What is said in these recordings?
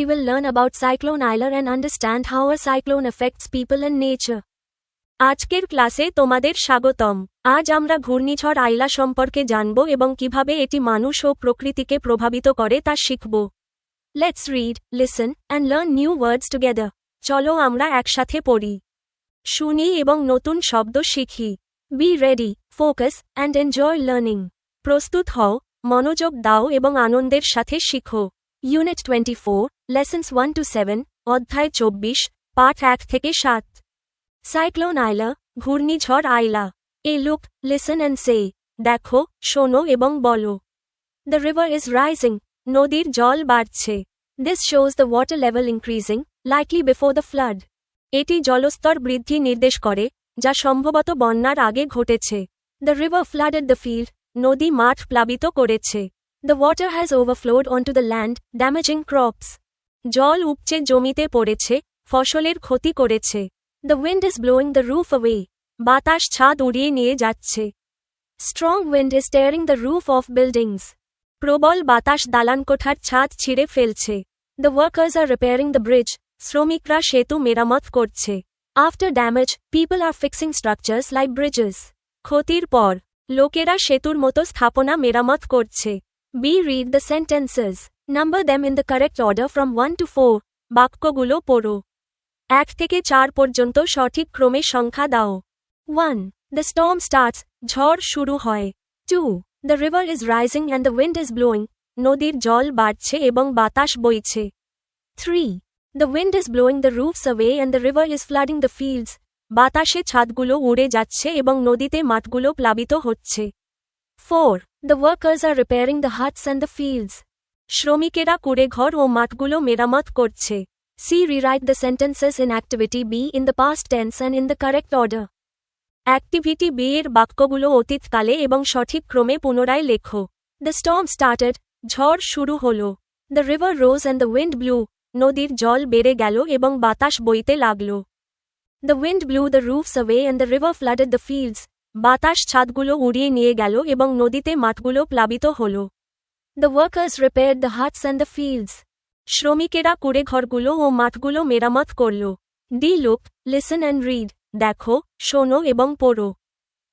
We will learn about Cyclone Aila and understand how a cyclone affects people and nature. আজকের ক্লাসে তোমাদের স্বাগতম। আজ আমরা ঘূর্ণিঝড় আইলা সম্পর্কে জানব এবং কিভাবে এটি মানুষ ও প্রকৃতিকে প্রভাবিত করে তা শিখব। Let's read, listen, and learn new words together. চলো আমরা একসাথে পড়ি, শুনি এবং নতুন শব্দ শিখি। Be ready, focus, and enjoy learning. প্রস্তুত হও, মনোযোগ দাও এবং আনন্দের সাথে শিখো। Unit 24, Lessons 1 to 7, অধ্যায় 24, পাঠ 1 থেকে 7। সাইক্লোন আইলা, ঘূর্ণিঝড় আইলা। এ লুক, লিসেন অ্যান্ড সে, দেখো, শোনো এবং বলো। দ্য রিভার ইজ রাইজিং, নদীর জল বাড়ছে। This shows the water level increasing, likely before the flood. এটি জলস্তর বৃদ্ধি নির্দেশ করে, যা সম্ভবত বন্যার আগে ঘটেছে। The river flooded the field, নদী মাঠ প্লাবিত করেছে। The water has overflowed onto the land, damaging crops. জল উপচে জমিতে পড়েছে, ফসলের ক্ষতি করেছে। The wind is blowing the roof away. বাতাস ছাদ উড়িয়ে নিয়ে যাচ্ছে। Strong wind is tearing the roof of buildings. প্রবল বাতাস দালানকোঠার ছাদ ছিঁড়ে ফেলছে। The workers are repairing the bridge. শ্রমিকরা সেতু মেরামত করছে। After damage, people are fixing structures like bridges. ক্ষতির পর, লোকেরা সেতুর মতো স্থাপনা মেরামত করছে। We read the sentences. Number them in the correct order from 1 to 4. বাক্যগুলো পড়ো। 1 থেকে 4 পর্যন্ত সঠিক ক্রমে সংখ্যা দাও। 1. The storm starts, ঝড় শুরু হয়। 2. The river is rising and the wind is blowing, নদীর জল বাড়ছে এবং বাতাস বইছে। 3. The wind is blowing the roofs away and the river is flooding the fields, বাতাসে ছাদগুলো উড়ে যাচ্ছে এবং নদীতে মাঠগুলো প্লাবিত হচ্ছে। 4. The workers are repairing the huts and the fields, শ্রমিকেরা কুঁড়েঘর ও মাঠগুলো মেরামত করছে। See, rewrite the sentences in Activity B in the past tense and in the correct order. Activity B এর বাক্যগুলো অতীতকালে এবং সঠিক ক্রমে পুনরায় লেখো। The storm started, ঝড় শুরু হলো। The river rose and the wind blew, নদীর জল বেড়ে গেল এবং বাতাস বইতে লাগল। The wind blew the roofs away and the river flooded the fields, বাতাস ছাদগুলো উড়িয়ে নিয়ে গেল এবং নদীতে মাঠগুলো প্লাবিত হল। The workers repaired the huts and the fields. শ্রমিকেরা কুঁড়েঘরগুলো ও মাঠগুলো মেরামত করল। ডি লুক, লিসেন অ্যান্ড রিড, দেখো, শোনো এবং পড়ো।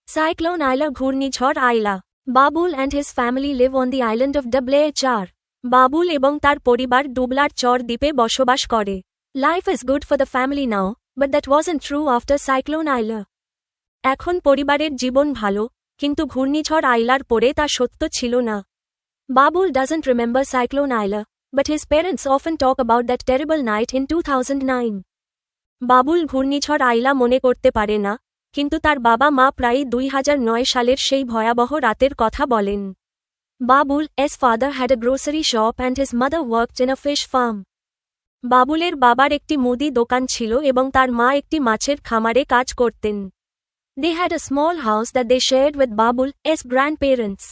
সাইক্লোন আইলা, ঘূর্ণিঝড় Aila. Babul and his family live on the island of ডব্লিউএচআর। বাবুল এবং তার পরিবার ডুবলার চর দ্বীপে বসবাস করে। Life is good for the family now, but that wasn't true after cyclone Aila. এখন পরিবারের জীবন ভালো, কিন্তু ঘূর্ণিঝড় আইলার পরে তা সত্য ছিল না। Babul doesn't remember cyclone Aila, but his parents often talk about that terrible night in 2009. Babul ঘূর্ণিঝড় আইলা মনে করতে পারে না, কিন্তু তার বাবা মা প্রায়ই 2009 সালের সেই ভয়াবহ রাতের কথা বলেন। Babul S father had a grocery shop and his mother worked in a fish farm. বাবুলের বাবার একটি মুদি দোকান ছিল এবং তার মা একটি মাছের খামারে কাজ করতেন। They had a small house that they shared with Babul S grandparents.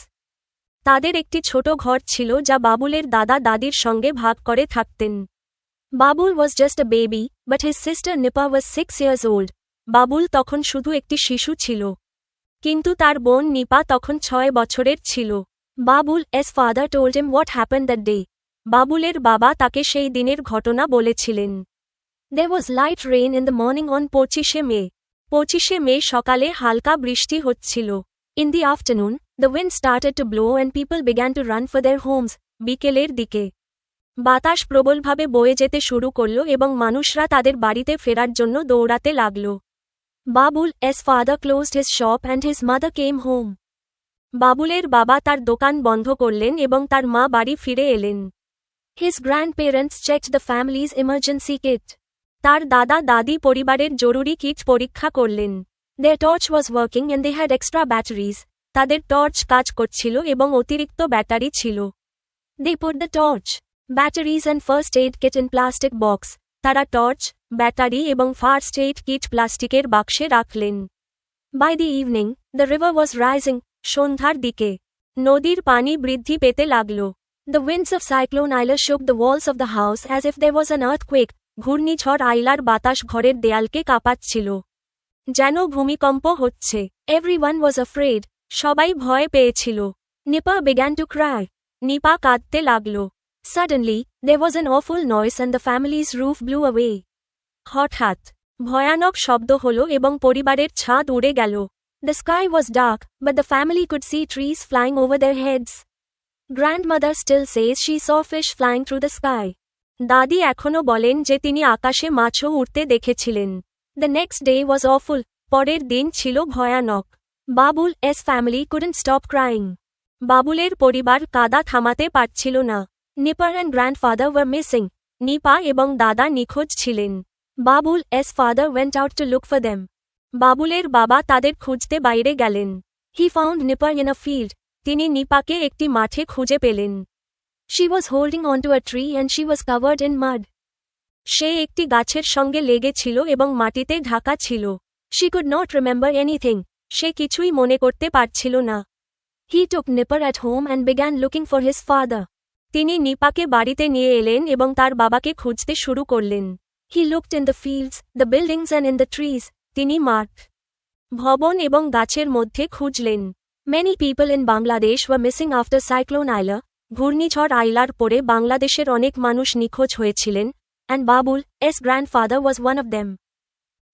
তাদের একটি ছোট ঘর ছিল যা বাবুলের দাদা দাদির সঙ্গে ভাগ করে থাকতেন। Babul was just a baby, but his sister Nipa was 6 years old. Babul তখন শুধু একটি শিশু ছিল, কিন্তু তার বোন নিপা তখন 6 বছরের ছিল। Babul's father told him what happened that day. বাবুলের বাবা তাকে সেই দিনের ঘটনা বলেছিলেন। There was light rain in the morning on 25 May. 25 মে সকালে হালকা বৃষ্টি হচ্ছিল। In the afternoon, the wind started to blow and people began to run for their homes. বিকেলের দিকে বাতাস প্রবলভাবে বয়ে যেতে শুরু করল এবং মানুষরা তাদের বাড়িতে ফেরার জন্য দৌড়াতে লাগল। Babul's father closed his shop and his mother came home. বাবুলের বাবা তার দোকান বন্ধ করলেন এবং তার মা বাড়ি ফিরে এলেন। His grandparents checked the family's emergency kit. তার দাদা দাদি পরিবারের জরুরি কিট পরীক্ষা করলেন। Their torch was working and they had extra batteries. তাদের টর্চ কাজ করছিল এবং অতিরিক্ত ব্যাটারি ছিল। They put the torch, batteries and first aid kit in plastic box. তারা টর্চ, ব্যাটারি এবং ফার্স্ট এইড কিট প্লাস্টিকের বাক্সে রাখলেন। By the evening, the river was rising. সন্ধ্যার দিকে নদীর পানি বৃদ্ধি পেতে লাগল। The winds of Cyclone Aila shook the walls of the house as if there was an earthquake. ঘূর্ণিঝড় আইলার বাতাস ঘরের দেয়ালকে কাঁপাচ্ছিল, যেন ভূমিকম্প হচ্ছে। Everyone was afraid. সবাই ভয় পেয়েছিল। Nipa began to cry. Nipa কাঁদতে লাগল। Suddenly, there was an awful noise and the family's roof blew away. হঠাৎ ভয়ানক শব্দ হল এবং পরিবারের ছাদ উড়ে গেল. The sky was dark, but the family could see trees flying over their heads. Grandmother still says she saw fish flying through the sky. দাদি এখনও বলেন যে তিনি আকাশে মাছও উড়তে দেখেছিলেন. The next day was awful. পরের দিন ছিল ভয়ানক. Babul's family couldn't stop crying. বাবুলের পরিবার কাঁদা থামাতে পারছিল না. Nipper and grandfather were missing. Nipa এবং দাদা নিখোঁজ ছিলেন. Babul's father went out to look for them. বাবুলের বাবা তাদের খুঁজতে বাইরে গেলেন. He found Nipper in a field. তিনি নিপাকে একটি মাঠে খুঁজে পেলেন. She was holding onto a tree and she was covered in mud. সে একটি গাছের সঙ্গে লেগেছিল এবং মাটিতে ঢাকা ছিল. She could not remember anything. সে কিছুই মনে করতে পারছিল না. He took Nipper at home and began looking for his father. তিনি নিপাকে বাড়িতে নিয়ে এলেন এবং তার বাবাকে খুঁজতে শুরু করলেন. He looked in the fields, the buildings and in the trees. তিনি মাঠ, ভবন এবং গাছের মধ্যে খুঁজলেন. Many people in Bangladesh were missing after Cyclone Aila. ঘূর্ণিঝড় আইলার পরে বাংলাদেশের অনেক মানুষ নিখোঁজ হয়েছিলেন. And Babul's grandfather was one of them.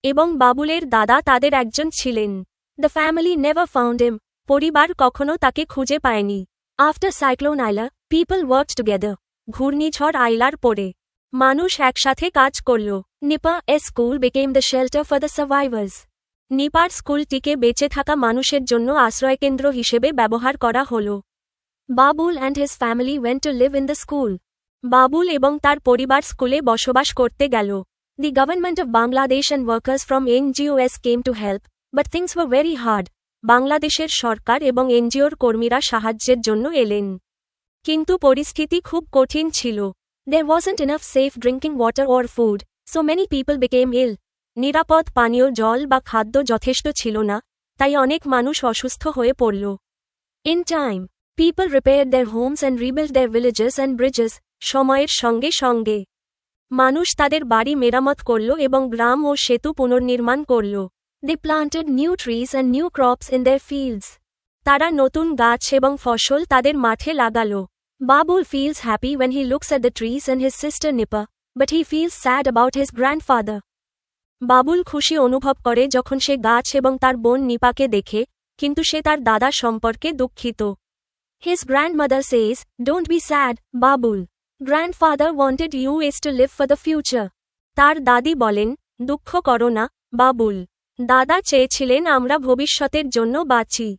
এবং বাবুলের দাদা তাদের একজন ছিলেন. The family never found him. পরিবার কখনো তাকে খুঁজে পায়নি. After Cyclone Aila, people worked together. ঘূর্ণিঝড় আইলার পরে মানুষ একসাথে কাজ করল. Nipper's school became the shelter for the survivors. নিপার স্কুলটিকে বেঁচে থাকা মানুষের জন্য আশ্রয়কেন্দ্র হিসেবে ব্যবহার করা হল. Babul and his family went to live in the school. Babul এবং তার পরিবার স্কুলে বসবাস করতে গেল. The government of Bangladesh and workers from NGOs came to help, but things were very hard. বাংলাদেশের সরকার এবং এনজিওর কর্মীরা সাহায্যের জন্য এলেন. কিন্তু পরিস্থিতি খুব কঠিন ছিল. There wasn't enough safe drinking water or food, so many people became ill. নিরাপদ পানীয় জল বা খাদ্য যথেষ্ট ছিল না, তাই অনেক মানুষ অসুস্থ হয়ে পড়ল. In time, people repaired their homes and rebuilt their villages and bridges. সময়ের সঙ্গে সঙ্গে মানুষ তাদের বাড়ি মেরামত করল এবং গ্রাম ও সেতু পুনর্নির্মাণ করল. They planted new trees and new crops in their fields. তারা নতুন গাছ এবং ফসল তাদের মাঠে লাগালো. Babul feels happy when he looks at the trees and his sister Nipper, but he feels sad about his grandfather. Babul খুশি অনুভব করে যখন সে গাছ এবং তার বোন নিপাকে দেখে, কিন্তু সে তার দাদা সম্পর্কে দুঃখিত. His grandmother says, "Don't be sad, Babul. Grandfather wanted you to live for the future." তার দাদি বলেন, দুঃখ করো না, বাবুল. দাদা চেয়েছিলেন আমরা ভবিষ্যতের জন্য বাঁচি.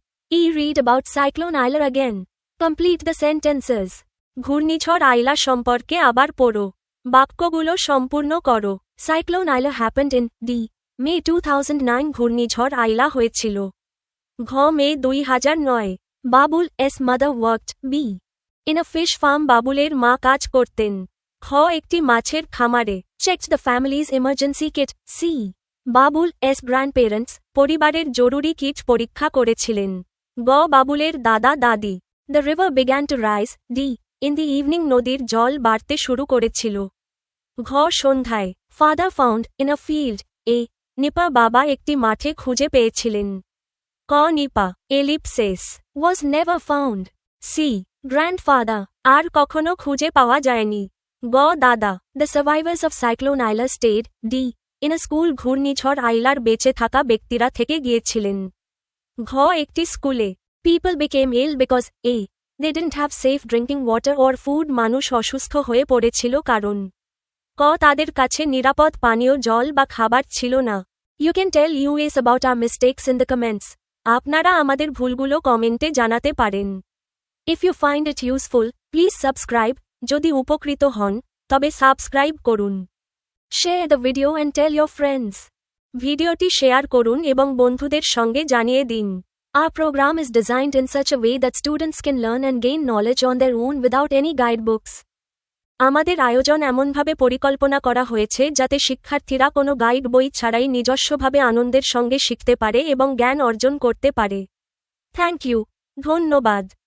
Read about Cyclone Aila again. Complete the sentences. ঘূর্ণিঝড় আইলা সম্পর্কে আবার পড়ো. বাক্যগুলো সম্পূর্ণ করো. Cyclone Aila happened in May 2009. ঘূর্ণিঝড় আইলা হয়েছিল মে 2009. Babul's mother worked in a fish farm. বাবুলের মা কাজ করতেন একটি মাছের খামারে. Checked the family's emergency kit. Babul's grandparents পরিবারের জরুরি কিট পরীক্ষা করেছিলেন. বাবুলের দাদা দাদি. The river began to rise. In the evening নদীর জল বাড়তে শুরু করেছিল. সন্ধ্যায় Father found in a field. Nipa বাবা একটি মাঠে খুঁজে পেয়েছিলেন. Nipa ellipsis was never found. Grandfather আর কখনো খুঁজে পাওয়া যায়নি. দাদা The survivors of Cyclone Aila stayed in a school. ঘূর্ণিঝড় আইলার বেঁচে থাকা ব্যক্তিরা থেকে গিয়েছিলেন একটি স্কুলে. People became ill because they didn't have safe drinking water or food. মানুষ অসুস্থ হয়ে পড়েছিল কারণ তাদের কাছে নিরাপদ পানীয় জল বা খাবার ছিল না. You can tell us about our mistakes in the comments. আপনারা আমাদের ভুলগুলো কমেন্টে জানাতে পারেন. If you find it useful, please subscribe. যদি উপকৃত হন তবে সাবস্ক্রাইব করুন. Share the video and tell your friends. ভিডিওটি শেয়ার করুন এবং বন্ধুদের সঙ্গে জানিয়ে দিন. Our program is designed in such a way that students can learn and gain knowledge on their own without any guidebooks. আমাদের আয়োজন এমনভাবে পরিকল্পনা করা হয়েছে যাতে শিক্ষার্থীরা কোনো গাইড বই ছাড়াই নিজস্বভাবে আনন্দের সঙ্গে শিখতে পারে এবং জ্ঞান অর্জন করতে পারে. Thank you. ধন্যবাদ.